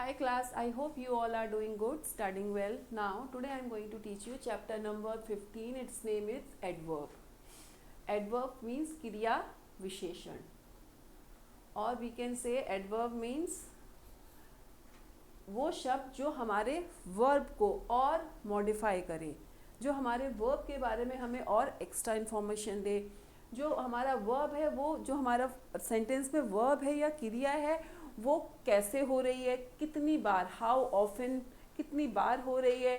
Hi class, I hope you all are doing good, studying well. Now, today I am going to teach you chapter number 15. Its name is adverb. Adverb means क्रिया विशेषण, और we can say adverb means वो शब्द जो हमारे verb को और modify करे, जो हमारे verb के बारे में हमें और extra information दे, जो हमारा verb है वो जो हमारा sentence में verb है या क्रिया है वो कैसे हो रही है, कितनी बार, हाउ ऑफन, कितनी बार हो रही है,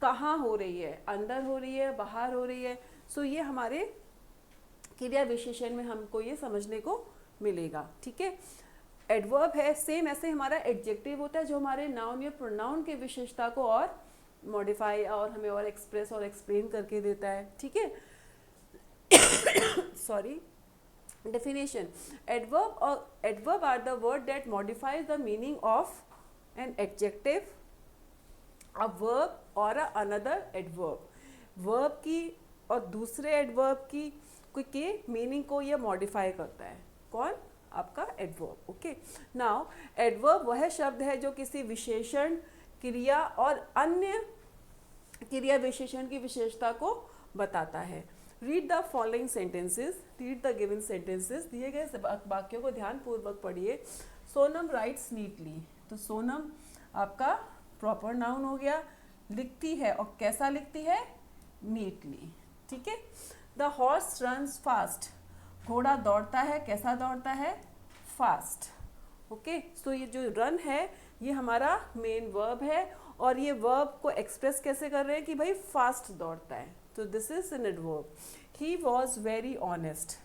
कहाँ हो रही है, अंदर हो रही है, बाहर हो रही है. सो ये हमारे क्रिया विशेषण में हमको ये समझने को मिलेगा. ठीक है. एडवर्ब है, सेम ऐसे हमारा एडजेक्टिव होता है जो हमारे नाउन या प्रोनाउन के विशेषता को और मॉडिफाई और हमें और एक्सप्रेस और एक्सप्लेन करके देता है. ठीक है. Sorry. Definition. Adverb are the word that modifies the meaning of an adjective, a verb or another adverb. Verb की और दूसरे adverb की के meaning को ये modify करता है. कौन? आपका adverb. ओके. Now adverb वह शब्द है जो किसी विशेषण, क्रिया और अन्य क्रिया विशेषण की विशेषता को बताता है. Read the following sentences. Read the given sentences. दिए गए वाक्यों को ध्यानपूर्वक पढ़िए. Sonam rights neatly. तो सोनम आपका प्रॉपर नाउन हो गया. लिखती है और कैसा लिखती है? नीटली. ठीक है. The horse runs fast. घोड़ा दौड़ता है, कैसा दौड़ता है? फास्ट. ओके. सो ये जो रन है ये हमारा मेन वर्ब है और ये वर्ब को एक्सप्रेस कैसे कर रहे हैं कि भाई फास्ट दौड़ता है. तो this is an adverb. He was very honest.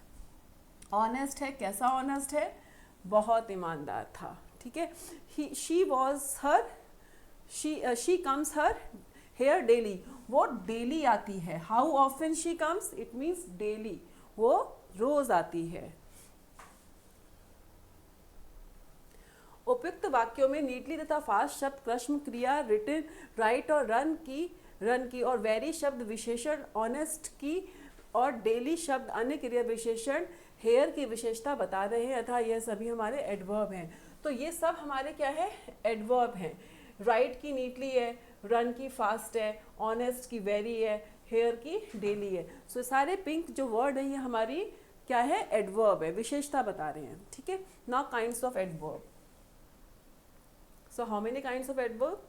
Honest है, कैसा ऑनेस्ट है? बहुत ईमानदार था. ठीक है. She was her she comes her here daily. वो डेली आती है. How often she comes? It means daily. वो रोज आती है. उपयुक्त वाक्यों में नीटली तथा फास्ट शब्द प्रश्न क्रिया, रिटन, राइट और रन की और वेरी शब्द विशेषण, ऑनेस्ट की और डेली शब्द अन्य क्रिया विशेषण, हेयर की विशेषता बता रहे हैं अतः यह सभी हमारे एडवर्ब हैं. तो ये सब हमारे क्या है? एडवर्ब हैं. राइट की नीटली है, रन की फास्ट है, ऑनेस्ट की वेरी है, हेयर की डेली है. सो सारे पिंक जो वर्ड है ये हमारी क्या है? एडवर्ब है, विशेषता बता रहे हैं. ठीक है. Now kinds of adverb. So how many kinds of adverb?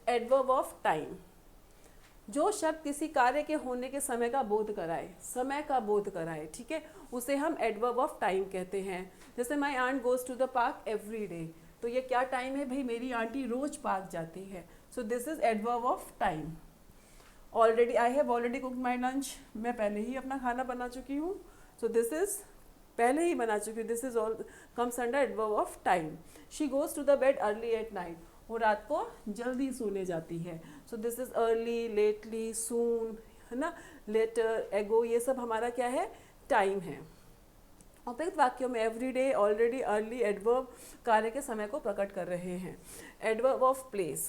Adverb of time. जो शब्द किसी कार्य के होने के समय का बोध कराए, समय का बोध कराए, ठीक है, उसे हम एडवर्ब ऑफ टाइम कहते हैं. जैसे my aunt goes to the park every day. तो ये क्या टाइम है? भाई मेरी आंटी रोज पार्क जाती है. So this is adverb of time. Already I have already cooked my lunch. मैं पहले ही अपना खाना बना चुकी हूँ. सो दिस इज पहले ही बना चुकी हूँ. This is all comes under adverb of time. She goes to the bed early at night. वो रात को जल्दी सोने जाती है. So this is early, lately, soon, है ना, लेटर, एगो, ये सब हमारा क्या है? टाइम है. उपयुक्त वाक्यों में every day, already, early adverb कार्य के समय को प्रकट कर रहे हैं. Adverb of place.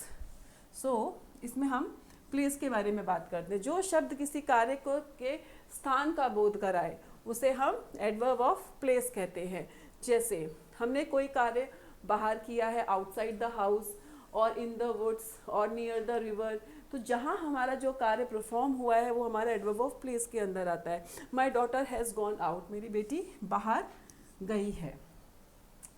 सो इसमें हम प्लेस के बारे में बात करते हैं. जो शब्द किसी कार्य को के स्थान का बोध कराए उसे हम एडवर्ब ऑफ प्लेस कहते हैं. जैसे हमने कोई कार्य बाहर किया है, आउटसाइड द हाउस और इन द वुड्स और नियर द रिवर. तो जहाँ हमारा जो कार्य परफॉर्म हुआ है वो हमारा एडवर्ब ऑफ प्लेस के अंदर आता है. My daughter has gone out. मेरी बेटी बाहर गई है.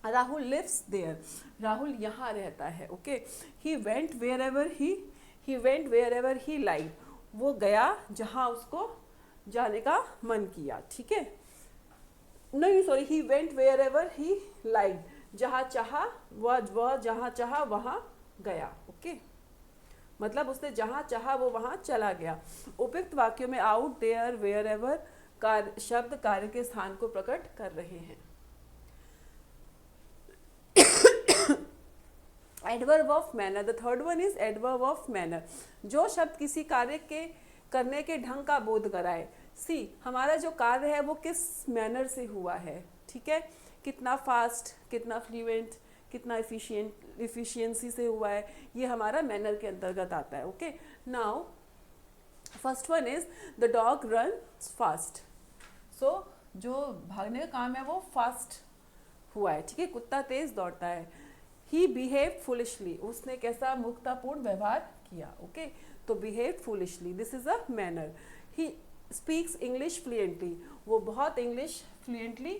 Rahul lives there. राहुल यहाँ रहता है. Okay. He went wherever he like. वो गया जहाँ उसको जाने का मन किया. ठीक है. नहीं sorry, he went wherever he like. जहाँ चाहा वह जहाँ चाहा वहाँ गया. ओके. मतलब उसने जहाँ चाहा वो वहाँ चला गया. उपयुक्त वाक्यों में आउट, देयर, वेयर एवर शब्द कार्य के स्थान को प्रकट कर रहे हैं. Adverb of manner. The third one is adverb of manner. जो शब्द किसी कार्य के करने के ढंग का बोध कराए. सी हमारा जो कार्य है वो किस मैनर से हुआ है. ठीक है. कितना फास्ट, कितना फ्लुएंट, कितना इफिशिएंसी से हुआ है, ये हमारा मैनर के अंतर्गत आता है. Okay. Now first one is the dog runs fast. So जो भागने का काम है वो फास्ट हुआ है. ठीक है. कुत्ता तेज दौड़ता है. ही बिहेव फुलिशली, उसने कैसा मूर्खतापूर्ण व्यवहार किया. ओके, तो behave foolishly, this is a manner. He speaks English fluently, वो बहुत इंग्लिश फ्लुएंटली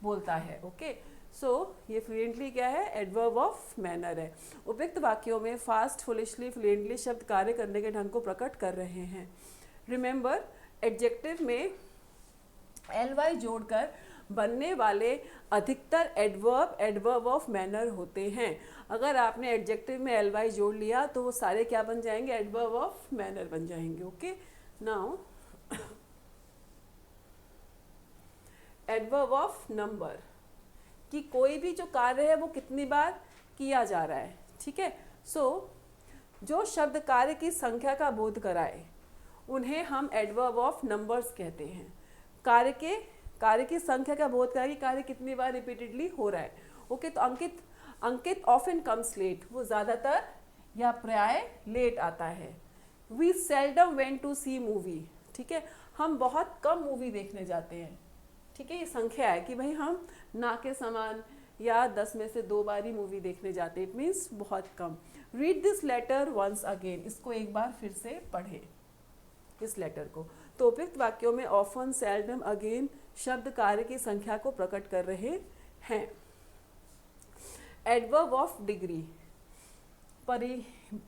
बोलता है. ओके, सो ये फ्लुएंटली क्या है, एडवर्ब ऑफ मैनर है. उपयुक्त वाक्यों में फास्ट, फुलिशली, फ्लुएंटली शब्द कार्य करने के ढंग को प्रकट कर रहे हैं. रिमेंबर, एडजेक्टिव में ly जोड़कर बनने वाले अधिकतर एडवर्ब ऑफ मैनर होते हैं. अगर आपने एडजेक्टिव में ly जोड़ लिया तो वो सारे क्या बन जाएंगे, एडवर्ब ऑफ मैनर बन जाएंगे. Okay, now adverb of number, कि कोई भी जो कार्य है वो कितनी बार किया जा रहा है. ठीक है, सो जो शब्द कार्य की संख्या का बोध कराए उन्हें हम एडवर्ब ऑफ नंबर्स कहते हैं. कार्य की संख्या का बोध कराए कि कार्य कितनी बार रिपीटेडली हो रहा है. ओके, तो अंकित ऑफन कम्स लेट, वो ज़्यादातर या प्राय लेट आता है. We seldom went to see movie, ठीक है, हम बहुत कम मूवी देखने जाते हैं. ठीक है, ये संख्या है कि भाई हम ना के समान या 10 में से 2 बार ही मूवी देखने जाते हैं. इट मीन्स बहुत कम. Read this letter once again, इसको एक बार फिर से पढ़ें इस लेटर को. तो उपयुक्त वाक्यों में ऑफन, सेल्डम, अगेन शब्द कार्य की संख्या को प्रकट कर रहे हैं. एडवर्ब ऑफ डिग्री,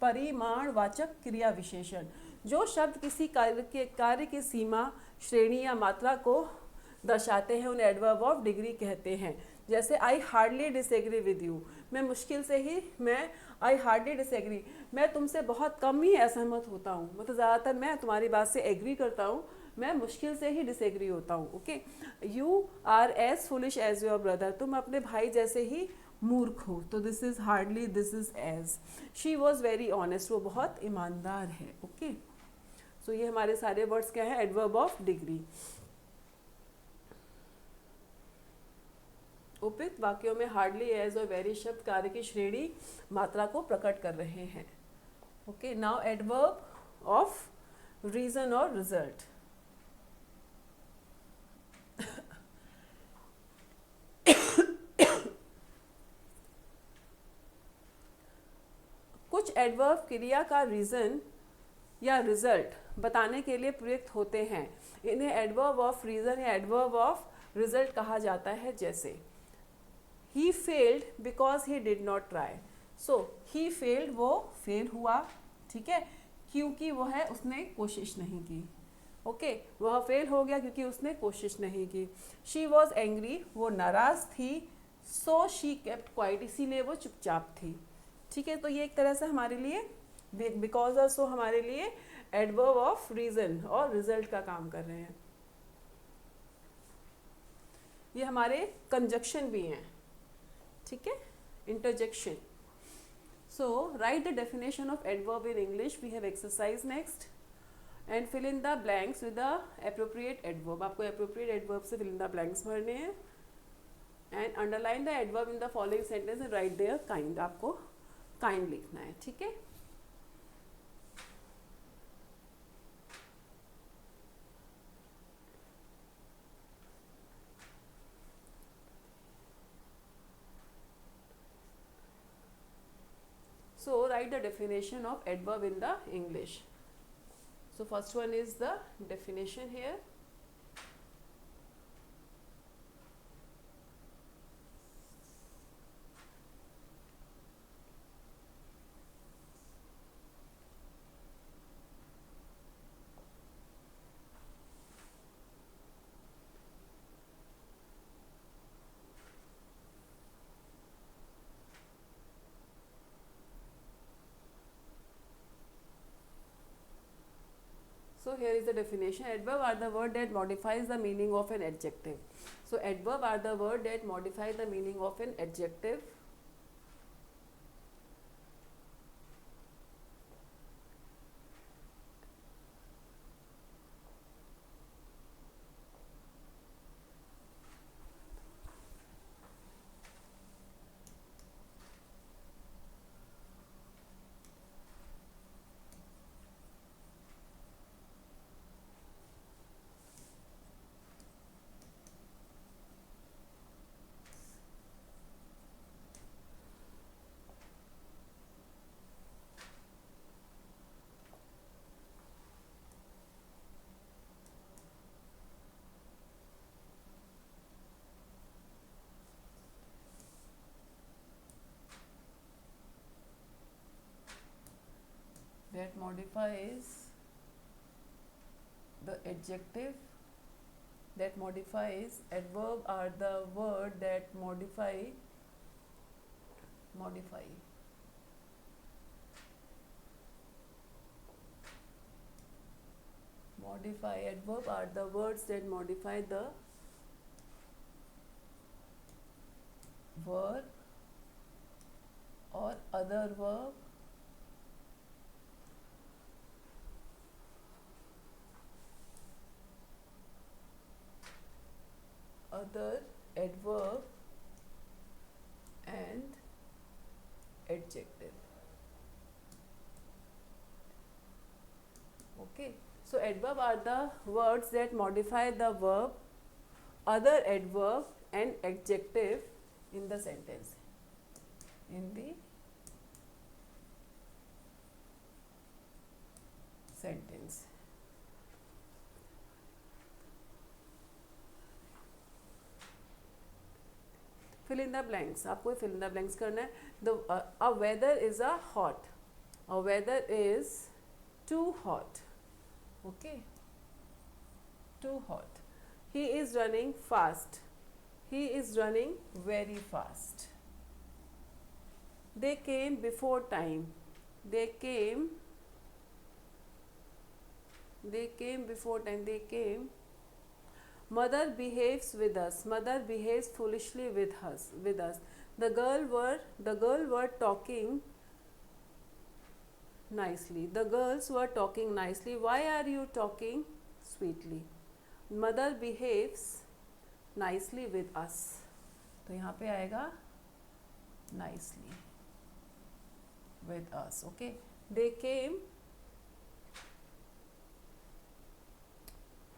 परिमाणवाचक क्रिया विशेषण, जो शब्द किसी कार्य की सीमा, श्रेणी या मात्रा को दर्शाते हैं उन्हें एडवर्ब ऑफ डिग्री कहते हैं. जैसे I hardly disagree with you, I hardly disagree, मैं तुमसे बहुत कम ही असहमत होता हूँ, मतलब ज़्यादातर मैं तुम्हारी बात से एग्री करता हूँ, मैं मुश्किल से ही डिसएग्री होता हूँ. Okay, you are as foolish as your brother, तुम अपने भाई जैसे ही मूर्ख हो. तो this is hardly, this is as. She was very honest, वो बहुत ईमानदार है. ओके, सो ये हमारे सारे वर्ड्स क्या है, एडवर्ब ऑफ डिग्री. उपयुक्त वाक्यों में हार्डली, एज और वेरी शब्द कार्य की श्रेणी, मात्रा को प्रकट कर रहे हैं. Okay, now adverb of reason और रिजल्ट. कुछ एडवर्ब क्रिया का रीजन या रिजल्ट बताने के लिए प्रयुक्त होते हैं. इन्हें एडवर्ब ऑफ रीजन या एडवर्ब ऑफ रिजल्ट कहा जाता है. जैसे he failed because he did not try. so he failed, वो फेल हुआ, ठीक है, क्योंकि वो है उसने कोशिश नहीं की. ओके, वह फेल हो गया क्योंकि उसने कोशिश नहीं की. she was angry, वो नाराज थी. so she kept quiet, इसीलिए वो चुपचाप थी. ठीक है, तो ये एक तरह से हमारे लिए बिकॉज और सो हमारे लिए एडवर्ब ऑफ रीजन और रिजल्ट का काम कर रहे हैं. ये हमारे कंजक्शन भी हैं. ठीक है, interjection. So right the definition of adverb in English. We have exercise next and fill in the blanks with the appropriate adverb. आपको एप्रोप्रिएट एडवर्ब से फिल इन द ब्लैंक्स भरने हैं. And underline the adverb in the following sentence and write their kind. आपको kind लिखना है. ठीक है, so write the definition of adverb in the English. So first one is the definition here. So here is the definition. Adverb are the word that modifies the meaning of an adjective. So adverb are the word that modify the meaning of an adjective. that modifies the adjective, that modifies, adverb are the word that modify adverb are the words that modify the verb or other verb other adverb and adjective. Okay, so adverb are the words that modify the verb, other adverb and adjective in the sentence. In the sentence. Fill in the blanks. आपको fill in the blanks करना है. A weather is a hot. A weather is too hot. Okay. Too hot. He is running fast. He is running very fast. They came before time. They came before time. They came. Mother behaves with us. Mother behaves foolishly with us. The girl were talking nicely. The girls were talking nicely. Why are you talking sweetly? Mother behaves nicely with us. तो यहाँ पे आएगा nicely with us. Okay. They came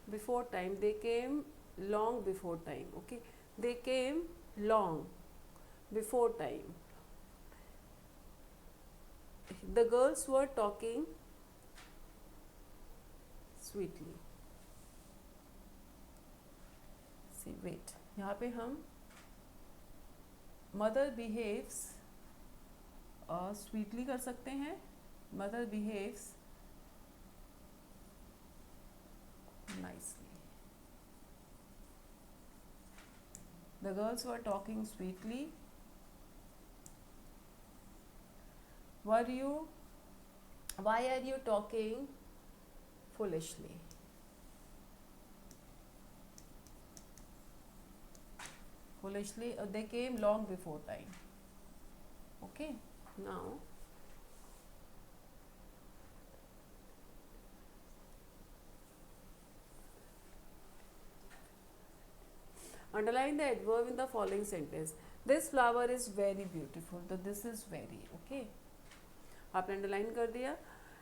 before time. They came long before time. Okay. They came long before time. The girls were talking sweetly. See, wait. यहाँ पे हम mother behaves sweetly कर सकते हैं. Mother behaves nicely. The girls were talking sweetly. Why are you talking foolishly? Foolishly, they came long before time. Okay, now underline the adverb in the following sentence. This flower is very beautiful. So this is very. Okay, आपने underline कर दिया.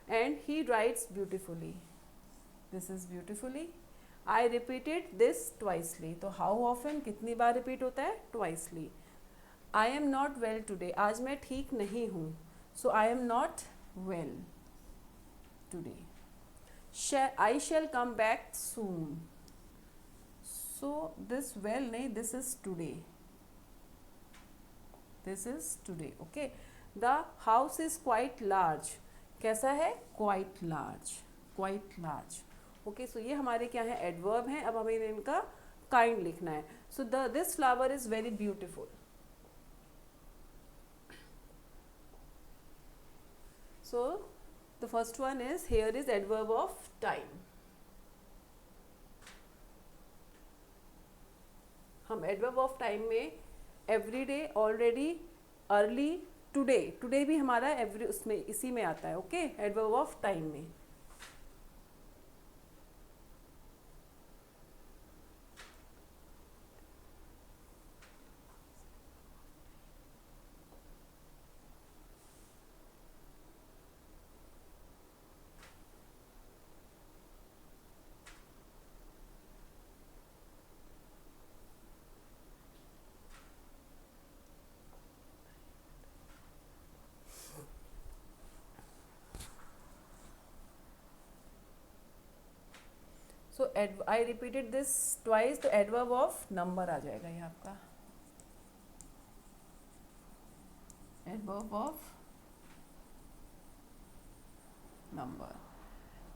And he writes beautifully. This is beautifully. I repeated this twicely. तो how often, कितनी बार repeat होता है? Twicely. I am not well today. आज मैं ठीक नहीं हूँ. So I am not well today. I shall come back soon. So this well नहीं, this is today. This is today. Okay. The house is quite large. कैसा है? Quite large. Quite large. Okay. So ये हमारे क्या है? Adverb हैं. अब हमें इनका kind लिखना है. So this flower is very beautiful. So the first one is, here is adverb of time. हम adverb of time में every day, already, early, today भी हमारा every उसमें इसी में आता है. Okay, adverb of time में. So I repeated this twice. तो adverb of number आ जाएगा ये आपका. Adverb of number.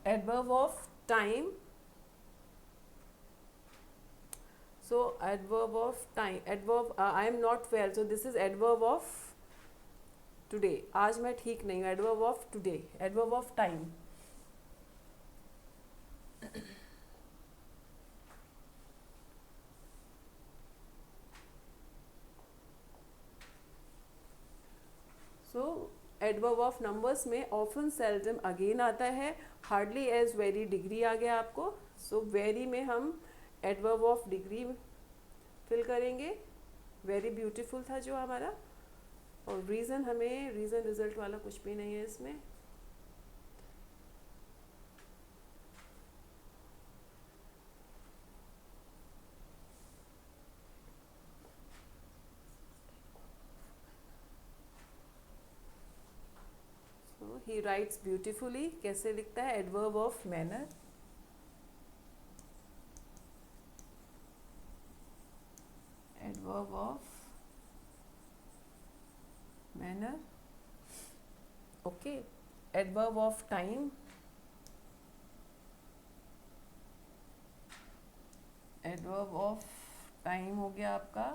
Adverb of time. So adverb of time, adverb I am not well, so this is adverb of today. आज मैं ठीक नहीं हूँ. Adverb of today. Adverb of time. So adverb of numbers में often seldom again आता है. Hardly as very degree आ गया आपको. सो वेरी में हम एडवर्ब ऑफ डिग्री फिल करेंगे. वेरी ब्यूटीफुल था जो हमारा. और रीज़न हमें रीज़न रिजल्ट वाला कुछ भी नहीं है इसमें. He writes beautifully. कैसे लिखता है? Adverb of manner. Adverb of manner. Okay. Adverb of time. Adverb of time हो गया आपका.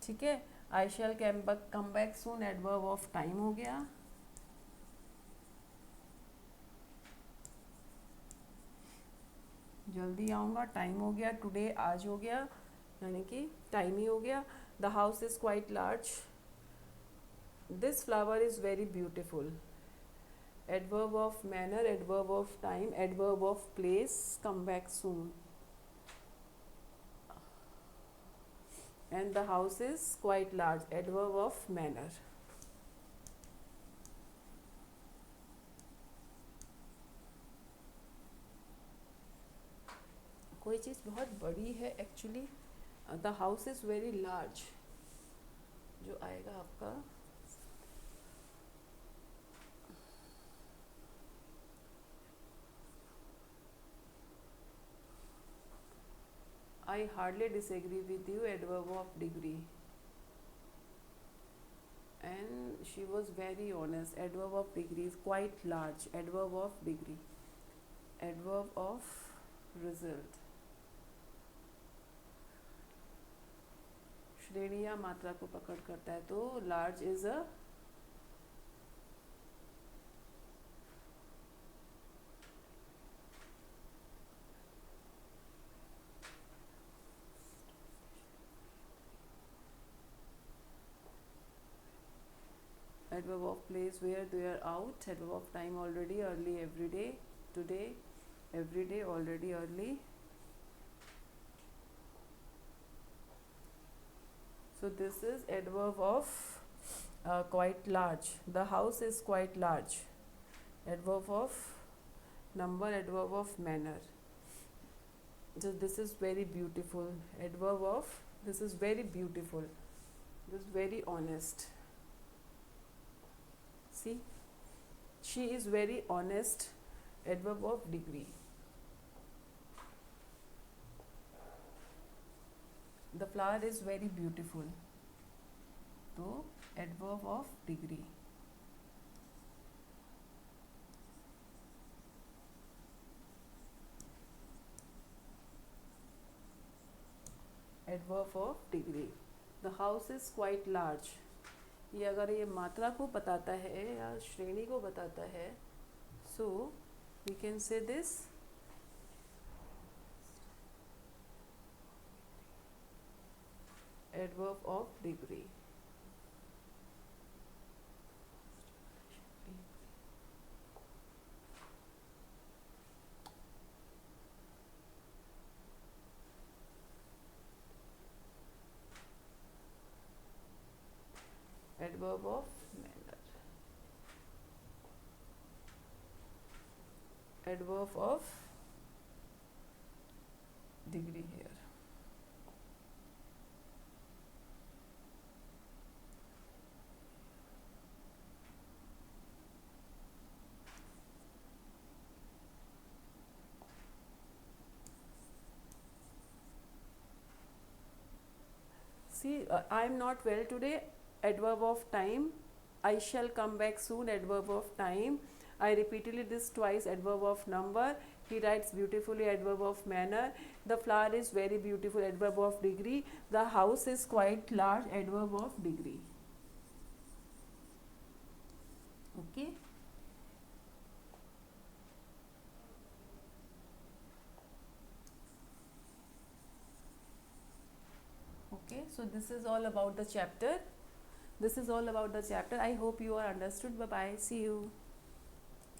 ठीक है. I shall come back soon. Adverb of time हो गया. जल्दी आऊँगा. टाइम हो गया. टुडे आज हो गया, यानी कि टाइम ही हो गया. The house is quite large. This flower is very beautiful. Adverb of manner. Adverb of time. Adverb of place. Come back soon. And the house is quite large. Adverb of manner. कोई चीज़ बहुत बड़ी है actually. The house is very large जो आएगा आपका. I hardly disagree with you. Adverb of degree. And she was very honest. Adverb of degree is quite large. Adverb of degree. Adverb of result. श्रेणी या मात्रा को पकड़ करता है तो large is a adverb of place where they are out. Adverb of time already, early, every day, today, every day, already, early. So this is adverb of quite large. The house is quite large. Adverb of number. Adverb of manner. So this is very beautiful. Adverb of this is very beautiful. This is very honest. See, she is very honest. Adverb of degree. The flower is very beautiful. So adverb of degree. Adverb of degree. The house is quite large. ये अगर ये मात्रा को बताता है या श्रेणी को बताता है, so we can say this. Adverb of degree. Adverb of manner. Adverb of degree here. See, I am not well today. Adverb of time. I shall come back soon. Adverb of time. I repeatedly this twice, adverb of number. He writes beautifully, adverb of manner. The flower is very beautiful, adverb of degree. The house is quite large, adverb of degree. Okay. Okay, so this is all about the chapter. I hope you are understood. Bye bye, see you.